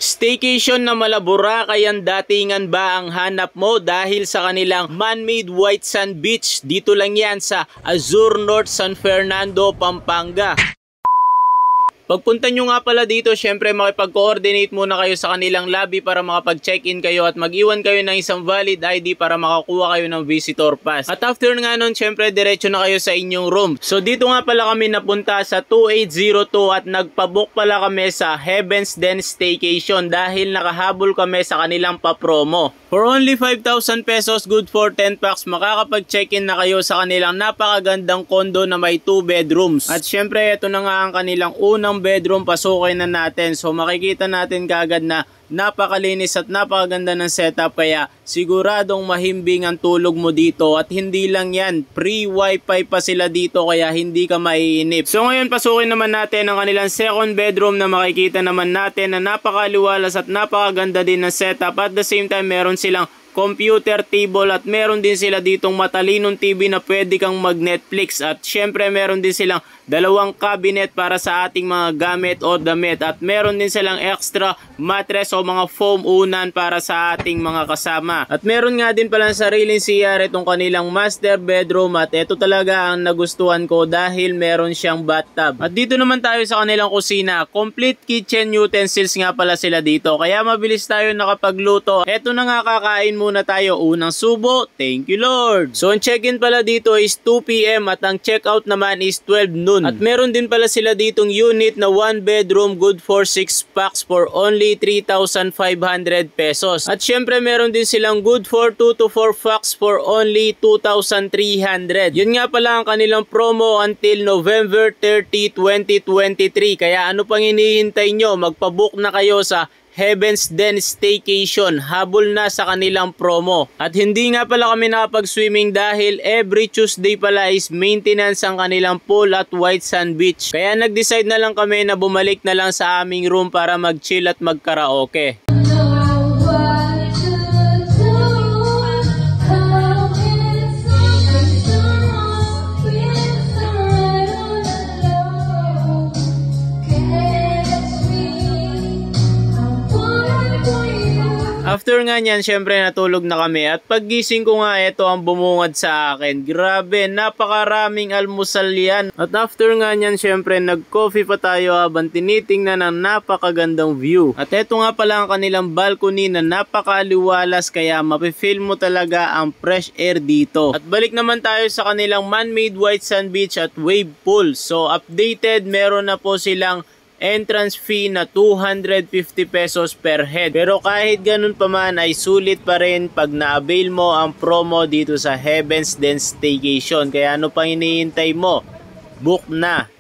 Staycation na mala Boracay ang datingan ba ang hanap mo dahil sa kanilang man-made white sand beach? Dito lang yan sa Azure North, San Fernando, Pampanga. Pagpunta nyo nga pala dito, syempre makipag-coordinate muna kayo sa kanilang lobby para makapag-check-in kayo at mag-iwan kayo ng isang valid ID para makakuha kayo ng visitor pass. At after nga nun, syempre diretso na kayo sa inyong room. So dito nga pala kami napunta sa 2802 at nagpabook pala kami sa Heaven's Den Staycation dahil nakahabol kami sa kanilang pa-promo. For only 5,000 pesos, good for 10 packs, makakapag-check-in na kayo sa kanilang napakagandang condo na may 2 bedrooms. At syempre, ito na nga ang kanilang unang bedroom, pasukin na natin. So makikita natin kagad na napakalinis at napakaganda ng setup, kaya siguradong mahimbing ang tulog mo dito. At hindi lang yan, free wifi pa sila dito kaya hindi ka maiinip. So ngayon pasukin naman natin ang kanilang second bedroom na makikita naman natin na napakaliwalas at napakaganda din ng setup. At the same time meron silang computer table at meron din sila ditong matalinong TV na pwede kang mag-Netflix. At syempre meron din silang dalawang cabinet para sa ating mga gamit o damit. At meron din silang extra mattress o mga foam unan para sa ating mga kasama. At meron nga din palang sariling CR itong kanilang master bedroom. At ito talaga ang nagustuhan ko dahil meron siyang bathtub. At dito naman tayo sa kanilang kusina. Complete kitchen utensils nga pala sila dito, kaya mabilis tayo nakapagluto. Ito na nga, kakain muna tayo. Unang subo, thank you Lord. So ang check-in pala dito is 2 PM at ang check-out naman is 12 noon. At meron din pala sila ditong unit na 1 bedroom, good for 6 packs for only 3,500 pesos. At syempre meron din silang good for 2 to 4 packs for only 2,300. Yun nga pala ang kanilang promo until November 30, 2023. Kaya ano pang hinihintay nyo? Magpabook na kayo sa Heaven's Den Staycation, habol na sa kanilang promo. At hindi nga pala kami nakapag-swimming dahil every Tuesday pala is maintenance ang kanilang pool at white sand beach. Kaya nag-decide na lang kami na bumalik na lang sa aming room para mag-chill at mag-karaoke. After nga niyan, syempre natulog na kami at paggising ko nga, ito ang bumungad sa akin. Grabe, napakaraming almusal yan. At after nga niyan, syempre nag-coffee pa tayo habang tinitingnan ang napakagandang view. At ito nga pala ang kanilang balcony na napakaliwalas, kaya mapifeel mo talaga ang fresh air dito. At balik naman tayo sa kanilang man-made white sand beach at wave pool. So updated, meron na po silang entrance fee na 250 pesos per head. Pero kahit ganun pa man ay sulit pa rin pag na-avail mo ang promo dito sa Heaven's Den Staycation. Kaya ano pang hinihintay mo? Book na!